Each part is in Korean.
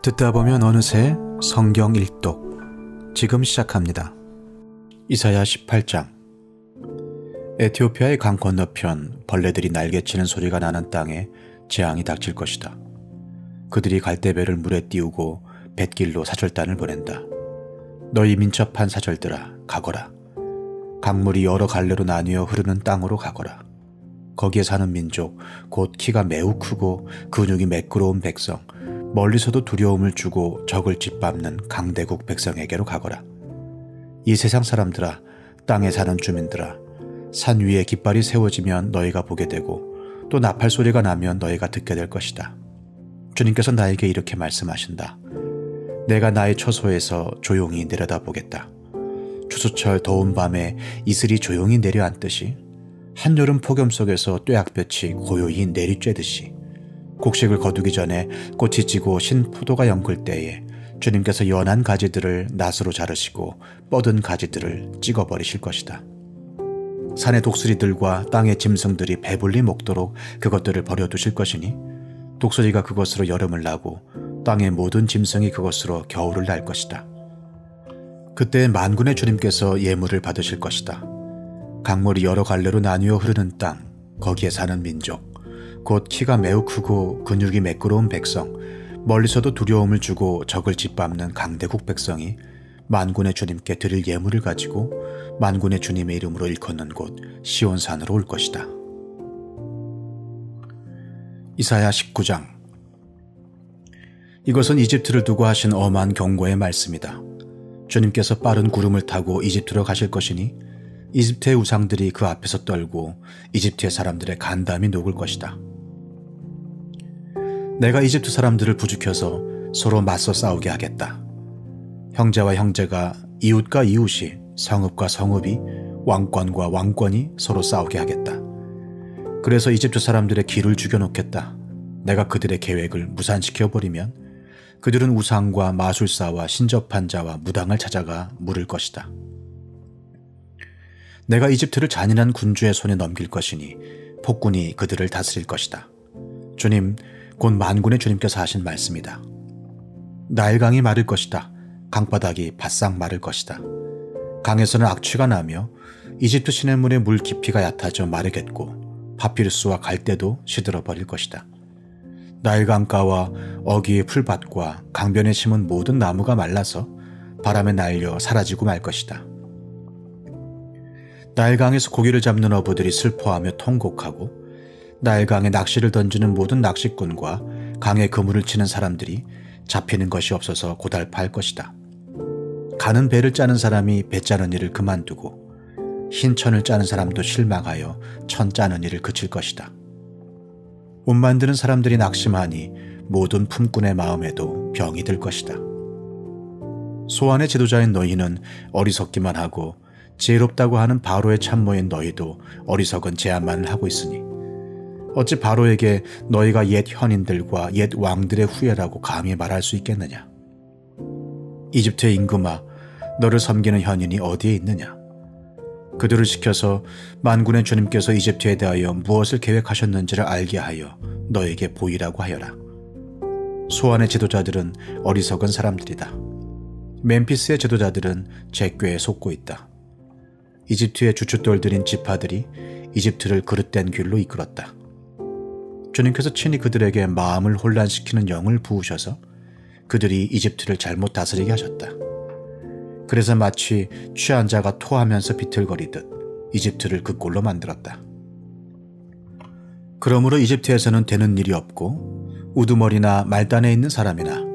듣다 보면 어느새 성경 일독 지금 시작합니다. 이사야 18장. 에티오피아의 강 건너편 벌레들이 날개치는 소리가 나는 땅에 재앙이 닥칠 것이다. 그들이 갈대배를 물에 띄우고 뱃길로 사절단을 보낸다. 너희 민첩한 사절들아, 가거라. 강물이 여러 갈래로 나뉘어 흐르는 땅으로 가거라. 거기에 사는 민족, 곧 키가 매우 크고 근육이 매끄러운 백성, 멀리서도 두려움을 주고 적을 짓밟는 강대국 백성에게로 가거라. 이 세상 사람들아, 땅에 사는 주민들아, 산 위에 깃발이 세워지면 너희가 보게 되고 또 나팔 소리가 나면 너희가 듣게 될 것이다. 주님께서 나에게 이렇게 말씀하신다. 내가 나의 처소에서 조용히 내려다보겠다. 추수철 더운 밤에 이슬이 조용히 내려앉듯이, 한여름 폭염 속에서 뙤약볕이 고요히 내리쬐듯이, 곡식을 거두기 전에 꽃이 지고 신 포도가 엮을 때에 주님께서 연한 가지들을 낫으로 자르시고 뻗은 가지들을 찍어버리실 것이다. 산의 독수리들과 땅의 짐승들이 배불리 먹도록 그것들을 버려두실 것이니 독수리가 그것으로 여름을 나고 땅의 모든 짐승이 그것으로 겨울을 날 것이다. 그때 만군의 주님께서 예물을 받으실 것이다. 강물이 여러 갈래로 나뉘어 흐르는 땅, 거기에 사는 민족, 곧 키가 매우 크고 근육이 매끄러운 백성, 멀리서도 두려움을 주고 적을 짓밟는 강대국 백성이 만군의 주님께 드릴 예물을 가지고 만군의 주님의 이름으로 일컫는 곳 시온산으로 올 것이다. 이사야 19장. 이것은 이집트를 두고 하신 엄한 경고의 말씀이다. 주님께서 빠른 구름을 타고 이집트로 가실 것이니 이집트의 우상들이 그 앞에서 떨고 이집트의 사람들의 간담이 녹을 것이다. 내가 이집트 사람들을 부추겨서 서로 맞서 싸우게 하겠다. 형제와 형제가, 이웃과 이웃이, 성읍과 성읍이, 왕권과 왕권이 서로 싸우게 하겠다. 그래서 이집트 사람들의 길을 죽여놓겠다. 내가 그들의 계획을 무산시켜버리면 그들은 우상과 마술사와 신접한 자와 무당을 찾아가 물을 것이다. 내가 이집트를 잔인한 군주의 손에 넘길 것이니 폭군이 그들을 다스릴 것이다. 주님, 곧 만군의 주님께서 하신 말씀이다. 나일강이 마를 것이다. 강바닥이 바싹 마를 것이다. 강에서는 악취가 나며 이집트 시냇물의 물 깊이가 얕아져 마르겠고 파피루스와 갈대도 시들어버릴 것이다. 나일강가와 어귀의 풀밭과 강변에 심은 모든 나무가 말라서 바람에 날려 사라지고 말 것이다. 나일강에서 고기를 잡는 어부들이 슬퍼하며 통곡하고 나일강에 낚시를 던지는 모든 낚시꾼과 강에 그물을 치는 사람들이 잡히는 것이 없어서 고달파할 것이다. 가는 배를 짜는 사람이 배 짜는 일을 그만두고 흰 천을 짜는 사람도 실망하여 천 짜는 일을 그칠 것이다. 옷 만드는 사람들이 낙심하니 모든 품꾼의 마음에도 병이 들 것이다. 소환의 지도자인 너희는 어리석기만 하고 지혜롭다고 하는 바로의 참모인 너희도 어리석은 제안만을 하고 있으니 어찌 바로에게 너희가 옛 현인들과 옛 왕들의 후예라고 감히 말할 수 있겠느냐? 이집트의 임금아, 너를 섬기는 현인이 어디에 있느냐? 그들을 시켜서 만군의 주님께서 이집트에 대하여 무엇을 계획하셨는지를 알게 하여 너에게 보이라고 하여라. 소환의 지도자들은 어리석은 사람들이다. 멤피스의 지도자들은 제 꾀에 속고 있다. 이집트의 주춧돌들인 지파들이 이집트를 그릇된 길로 이끌었다. 주님께서 친히 그들에게 마음을 혼란시키는 영을 부으셔서 그들이 이집트를 잘못 다스리게 하셨다. 그래서 마치 취한 자가 토하면서 비틀거리듯 이집트를 그 꼴로 만들었다. 그러므로 이집트에서는 되는 일이 없고 우두머리나 말단에 있는 사람이나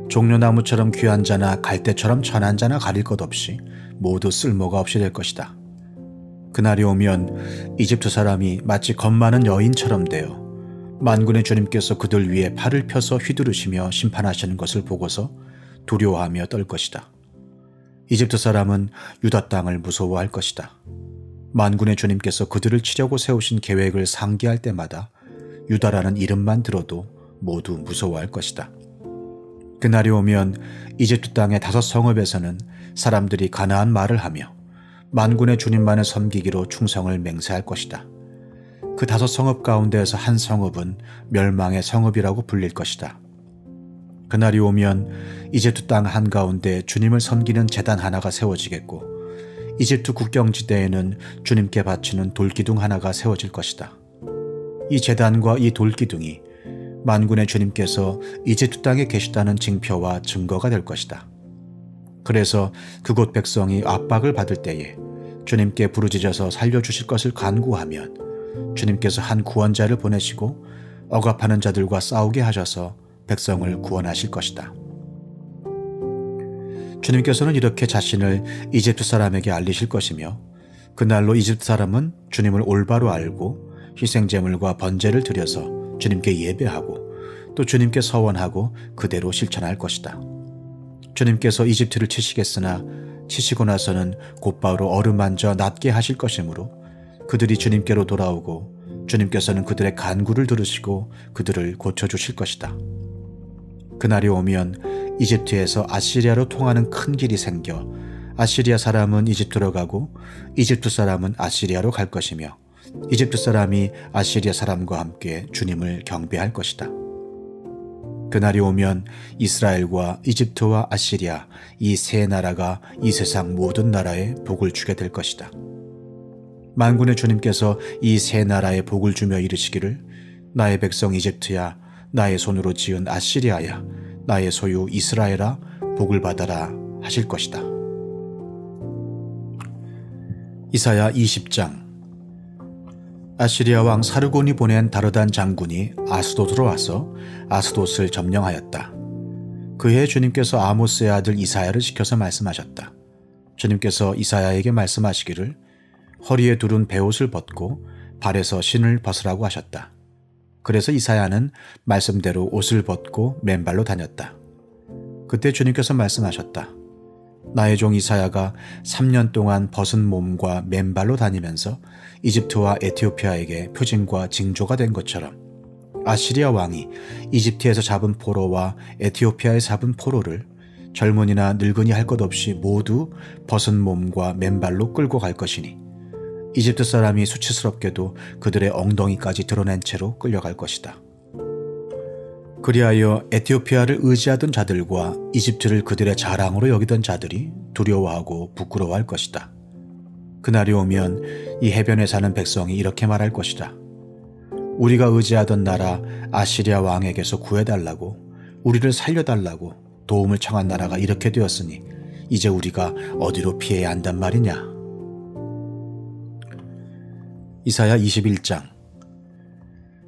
종려나무처럼 귀한 자나 갈대처럼 천한 자나 가릴 것 없이 모두 쓸모가 없이 될 것이다. 그날이 오면 이집트 사람이 마치 겁 많은 여인처럼 되어 만군의 주님께서 그들 위에 팔을 펴서 휘두르시며 심판하시는 것을 보고서 두려워하며 떨 것이다. 이집트 사람은 유다 땅을 무서워할 것이다. 만군의 주님께서 그들을 치려고 세우신 계획을 상기할 때마다 유다라는 이름만 들어도 모두 무서워할 것이다. 그날이 오면 이집트 땅의 5 성읍에서는 사람들이 가나안 말을 하며 만군의 주님만을 섬기기로 충성을 맹세할 것이다. 그 5 성읍 가운데에서 한 성읍은 멸망의 성읍이라고 불릴 것이다. 그날이 오면 이집트 땅 한가운데 주님을 섬기는 제단 하나가 세워지겠고 이집트 국경지대에는 주님께 바치는 돌기둥 하나가 세워질 것이다. 이 제단과 이 돌기둥이 만군의 주님께서 이집트 땅에 계시다는 징표와 증거가 될 것이다. 그래서 그곳 백성이 압박을 받을 때에 주님께 부르짖어서 살려주실 것을 간구하면 주님께서 한 구원자를 보내시고 억압하는 자들과 싸우게 하셔서 백성을 구원하실 것이다. 주님께서는 이렇게 자신을 이집트 사람에게 알리실 것이며 그날로 이집트 사람은 주님을 올바로 알고 희생제물과 번제를 드려서 주님께 예배하고 또 주님께 서원하고 그대로 실천할 것이다. 주님께서 이집트를 치시겠으나 치시고 나서는 곧바로 어루만져 낫게 하실 것이므로 그들이 주님께로 돌아오고 주님께서는 그들의 간구를 들으시고 그들을 고쳐주실 것이다. 그날이 오면 이집트에서 아시리아로 통하는 큰 길이 생겨 아시리아 사람은 이집트로 가고 이집트 사람은 아시리아로 갈 것이며 이집트 사람이 아시리아 사람과 함께 주님을 경배할 것이다. 그날이 오면 이스라엘과 이집트와 아시리아 이 세 나라가 이 세상 모든 나라에 복을 주게 될 것이다. 만군의 주님께서 이 세 나라에 복을 주며 이르시기를 나의 백성 이집트야 나의 손으로 지은 아시리아야 나의 소유 이스라엘아 복을 받아라 하실 것이다. 이사야 20장. 아시리아 왕 사르곤이 보낸 다르단 장군이 아스돗으로 와서 아스돗을 점령하였다. 그해 주님께서 아모스의 아들 이사야를 시켜서 말씀하셨다. 주님께서 이사야에게 말씀하시기를 허리에 두른 베옷을 벗고 발에서 신을 벗으라고 하셨다. 그래서 이사야는 말씀대로 옷을 벗고 맨발로 다녔다. 그때 주님께서 말씀하셨다. 나의 종 이사야가 3년 동안 벗은 몸과 맨발로 다니면서 이집트와 에티오피아에게 표징과 징조가 된 것처럼 아시리아 왕이 이집트에서 잡은 포로와 에티오피아에 잡은 포로를 젊은이나 늙은이 할 것 없이 모두 벗은 몸과 맨발로 끌고 갈 것이니 이집트 사람이 수치스럽게도 그들의 엉덩이까지 드러낸 채로 끌려갈 것이다. 그리하여 에티오피아를 의지하던 자들과 이집트를 그들의 자랑으로 여기던 자들이 두려워하고 부끄러워할 것이다. 그날이 오면 이 해변에 사는 백성이 이렇게 말할 것이다. 우리가 의지하던 나라 아시리아 왕에게서 구해달라고 우리를 살려달라고 도움을 청한 나라가 이렇게 되었으니 이제 우리가 어디로 피해야 한단 말이냐. 이사야 21장.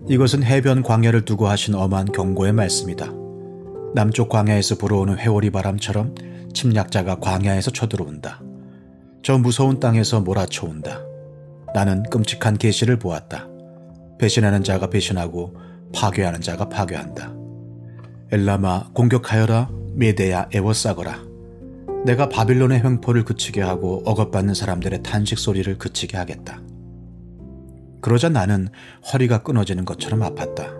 이것은 해변 광야를 두고 하신 엄한 경고의 말씀이다. 남쪽 광야에서 불어오는 회오리 바람처럼 침략자가 광야에서 쳐들어온다. 저 무서운 땅에서 몰아쳐온다. 나는 끔찍한 계시를 보았다. 배신하는 자가 배신하고 파괴하는 자가 파괴한다. 엘라마 공격하여라. 메대야 애워싸거라. 내가 바빌론의 횡포를 그치게 하고 억압받는 사람들의 탄식 소리를 그치게 하겠다. 그러자 나는 허리가 끊어지는 것처럼 아팠다.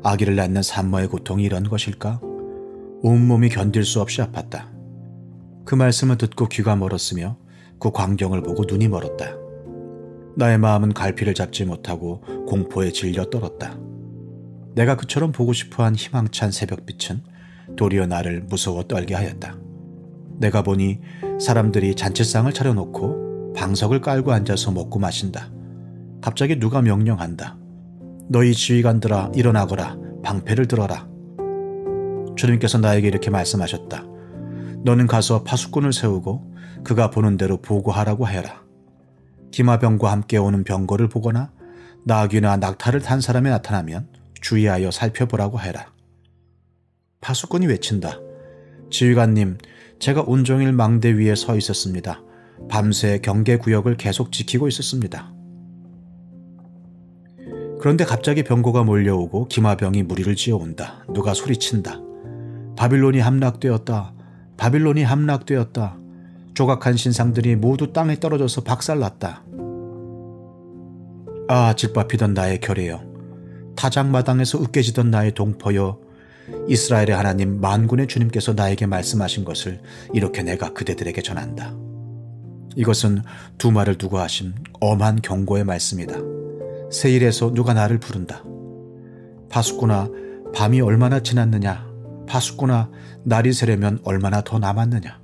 아기를 낳는 산모의 고통이 이런 것일까? 온몸이 견딜 수 없이 아팠다. 그 말씀을 듣고 귀가 멀었으며 그 광경을 보고 눈이 멀었다. 나의 마음은 갈피를 잡지 못하고 공포에 질려 떨었다. 내가 그처럼 보고 싶어한 희망찬 새벽빛은 도리어 나를 무서워 떨게 하였다. 내가 보니 사람들이 잔치상을 차려놓고 방석을 깔고 앉아서 먹고 마신다. 갑자기 누가 명령한다. 너희 지휘관들아 일어나거라. 방패를 들어라. 주님께서 나에게 이렇게 말씀하셨다. 너는 가서 파수꾼을 세우고 그가 보는 대로 보고하라고 해라. 기마병과 함께 오는 병거를 보거나 나귀나 낙타를 탄 사람이 나타나면 주의하여 살펴보라고 해라. 파수꾼이 외친다. 지휘관님, 제가 온종일 망대 위에 서 있었습니다. 밤새 경계구역을 계속 지키고 있었습니다. 그런데 갑자기 병거가 몰려오고 기마병이 무리를 지어온다. 누가 소리친다. 바빌론이 함락되었다. 바빌론이 함락되었다. 조각한 신상들이 모두 땅에 떨어져서 박살났다. 아, 짓밟히던 나의 결의여. 타작마당에서 으깨지던 나의 동포여. 이스라엘의 하나님 만군의 주님께서 나에게 말씀하신 것을 이렇게 내가 그대들에게 전한다. 이것은 두 말을 두고 하신 엄한 경고의 말씀이다. 세일에서 누가 나를 부른다. 파수꾼아, 밤이 얼마나 지났느냐. 파수꾼아, 날이 새려면 얼마나 더 남았느냐?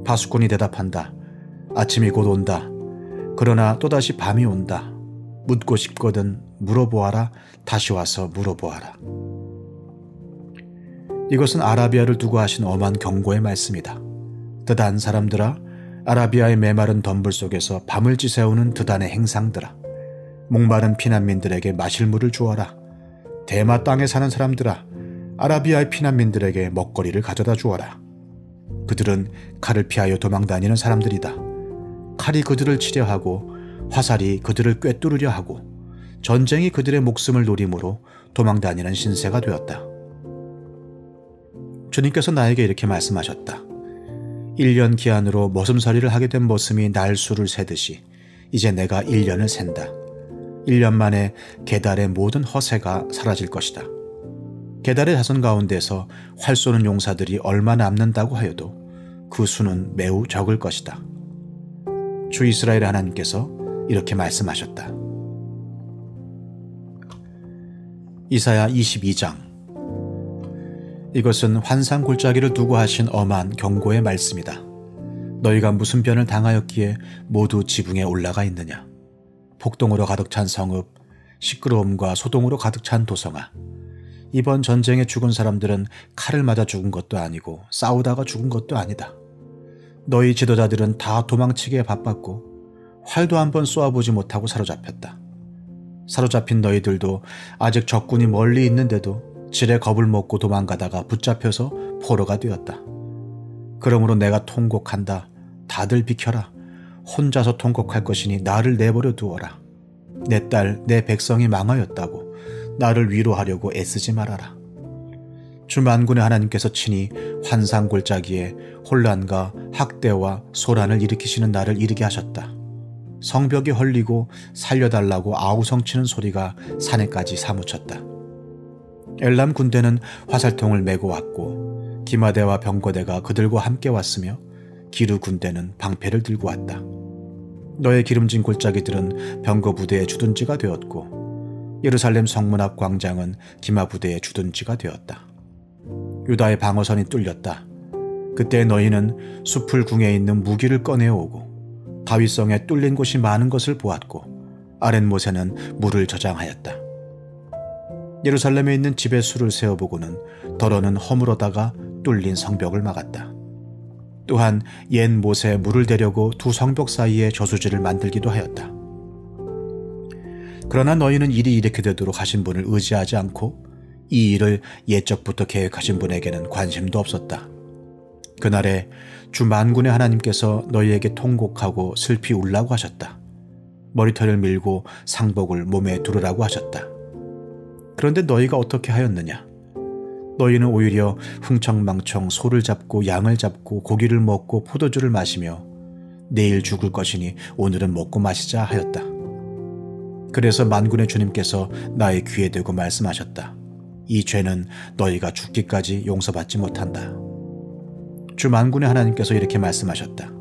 파수꾼이 대답한다. 아침이 곧 온다. 그러나 또다시 밤이 온다. 묻고 싶거든 물어보아라. 다시 와서 물어보아라. 이것은 아라비아를 두고 하신 엄한 경고의 말씀이다. 드단 사람들아, 아라비아의 메마른 덤불 속에서 밤을 지새우는 드단의 행상들아, 목마른 피난민들에게 마실 물을 주어라. 대마 땅에 사는 사람들아, 아라비아의 피난민들에게 먹거리를 가져다 주어라. 그들은 칼을 피하여 도망다니는 사람들이다. 칼이 그들을 치려 하고 화살이 그들을 꿰뚫으려 하고 전쟁이 그들의 목숨을 노림으로 도망다니는 신세가 되었다. 주님께서 나에게 이렇게 말씀하셨다. 1년 기한으로 머슴살이를 하게 된 머슴이 날수를 세듯이 이제 내가 1년을 센다. 1년 만에 게달의 모든 허세가 사라질 것이다. 게달의 자손 가운데서 활 쏘는 용사들이 얼마 남는다고 하여도 그 수는 매우 적을 것이다. 주 이스라엘의 하나님께서 이렇게 말씀하셨다. 이사야 22장. 이것은 환상 골짜기를 두고 하신 엄한 경고의 말씀이다. 너희가 무슨 변을 당하였기에 모두 지붕에 올라가 있느냐? 폭동으로 가득 찬 성읍, 시끄러움과 소동으로 가득 찬 도성아. 이번 전쟁에 죽은 사람들은 칼을 맞아 죽은 것도 아니고 싸우다가 죽은 것도 아니다. 너희 지도자들은 다 도망치기에 바빴고 활도 한번 쏘아보지 못하고 사로잡혔다. 사로잡힌 너희들도 아직 적군이 멀리 있는데도 질에 겁을 먹고 도망가다가 붙잡혀서 포로가 되었다. 그러므로 내가 통곡한다. 다들 비켜라. 혼자서 통곡할 것이니 나를 내버려 두어라. 내 딸, 내 백성이 망하였다고 나를 위로하려고 애쓰지 말아라. 주 만군의 하나님께서 친히 환상 골짜기에 혼란과 학대와 소란을 일으키시는 날을 이르게 하셨다. 성벽이 헐리고 살려달라고 아우성치는 소리가 산에까지 사무쳤다. 엘람 군대는 화살통을 메고 왔고 기마대와 병거대가 그들과 함께 왔으며 기르 군대는 방패를 들고 왔다. 너의 기름진 골짜기들은 병거 부대의 주둔지가 되었고 예루살렘 성문 앞 광장은 기마 부대의 주둔지가 되었다. 유다의 방어선이 뚫렸다. 그때 너희는 숲을 궁에 있는 무기를 꺼내오고 다윗성에 뚫린 곳이 많은 것을 보았고 아랫못에는 물을 저장하였다. 예루살렘에 있는 집에 수를 세워보고는 덜어는 허물어다가 뚫린 성벽을 막았다. 또한 옛 못에 물을 대려고 두 성벽 사이에 저수지를 만들기도 하였다. 그러나 너희는 일이 이렇게 되도록 하신 분을 의지하지 않고 이 일을 옛적부터 계획하신 분에게는 관심도 없었다. 그날에 주 만군의 하나님께서 너희에게 통곡하고 슬피 울라고 하셨다. 머리털을 밀고 상복을 몸에 두르라고 하셨다. 그런데 너희가 어떻게 하였느냐? 너희는 오히려 흥청망청 소를 잡고 양을 잡고 고기를 먹고 포도주를 마시며 내일 죽을 것이니 오늘은 먹고 마시자 하였다. 그래서 만군의 주님께서 나의 귀에 대고 말씀하셨다. 이 죄는 너희가 죽기까지 용서받지 못한다. 주 만군의 하나님께서 이렇게 말씀하셨다.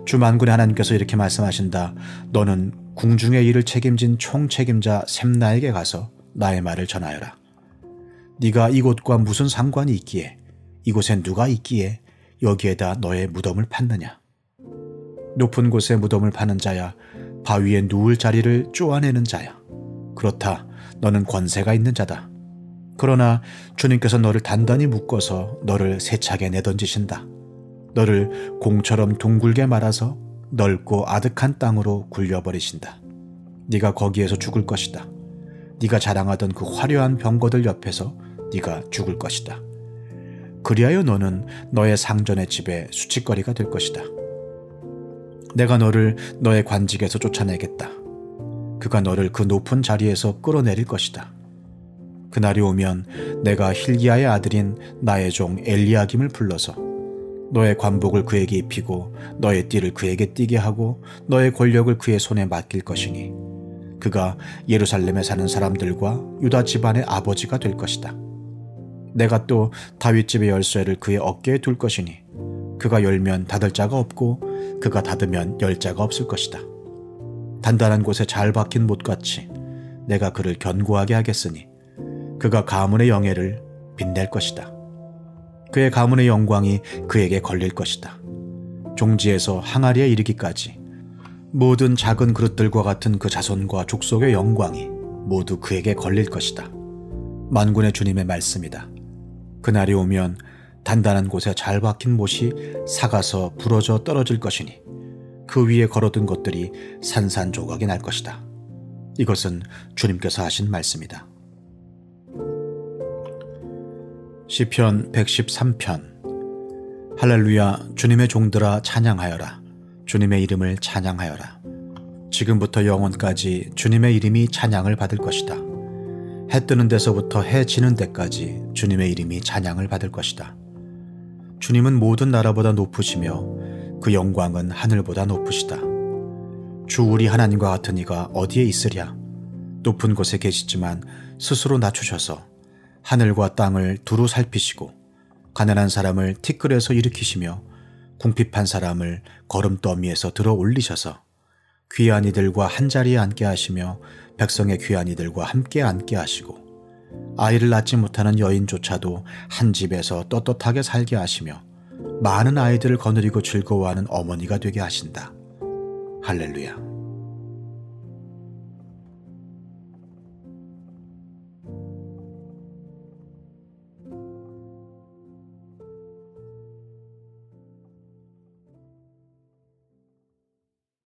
주 만군의 하나님께서 이렇게 말씀하신다. 너는 궁중의 일을 책임진 총책임자 셈나에게 가서 나의 말을 전하여라. 네가 이곳과 무슨 상관이 있기에, 이곳에 누가 있기에 여기에다 너의 무덤을 팠느냐? 높은 곳에 무덤을 파는 자야, 바위에 누울 자리를 쪼아내는 자야. 그렇다, 너는 권세가 있는 자다. 그러나 주님께서 너를 단단히 묶어서 너를 세차게 내던지신다. 너를 공처럼 둥글게 말아서 넓고 아득한 땅으로 굴려버리신다. 네가 거기에서 죽을 것이다. 네가 자랑하던 그 화려한 병거들 옆에서 네가 죽을 것이다. 그리하여 너는 너의 상전의 집에 수치거리가 될 것이다. 내가 너를 너의 관직에서 쫓아내겠다. 그가 너를 그 높은 자리에서 끌어내릴 것이다. 그날이 오면 내가 힐기야의 아들인 나의 종 엘리야김을 불러서 너의 관복을 그에게 입히고 너의 띠를 그에게 띠게 하고 너의 권력을 그의 손에 맡길 것이니 그가 예루살렘에 사는 사람들과 유다 집안의 아버지가 될 것이다. 내가 또 다윗집의 열쇠를 그의 어깨에 둘 것이니 그가 열면 닫을 자가 없고 그가 닫으면 열 자가 없을 것이다. 단단한 곳에 잘 박힌 못같이 내가 그를 견고하게 하겠으니 그가 가문의 영예를 빛낼 것이다. 그의 가문의 영광이 그에게 걸릴 것이다. 종지에서 항아리에 이르기까지 모든 작은 그릇들과 같은 그 자손과 족속의 영광이 모두 그에게 걸릴 것이다. 만군의 주님의 말씀이다. 그날이 오면 단단한 곳에 잘 박힌 못이 삭아서 부러져 떨어질 것이니 그 위에 걸어둔 것들이 산산조각이 날 것이다. 이것은 주님께서 하신 말씀이다. 시편 113편. 할렐루야, 주님의 종들아 찬양하여라. 주님의 이름을 찬양하여라. 지금부터 영원까지 주님의 이름이 찬양을 받을 것이다. 해 뜨는 데서부터 해 지는 데까지 주님의 이름이 찬양을 받을 것이다. 주님은 모든 나라보다 높으시며 그 영광은 하늘보다 높으시다. 주 우리 하나님과 같은 이가 어디에 있으랴? 높은 곳에 계시지만 스스로 낮추셔서 하늘과 땅을 두루 살피시고 가난한 사람을 티끌에서 일으키시며 궁핍한 사람을 거름더미에서 들어 올리셔서 귀한 이들과 한자리에 앉게 하시며 백성의 귀한 이들과 함께 앉게 하시고 아이를 낳지 못하는 여인조차도 한 집에서 떳떳하게 살게 하시며 많은 아이들을 거느리고 즐거워하는 어머니가 되게 하신다. 할렐루야.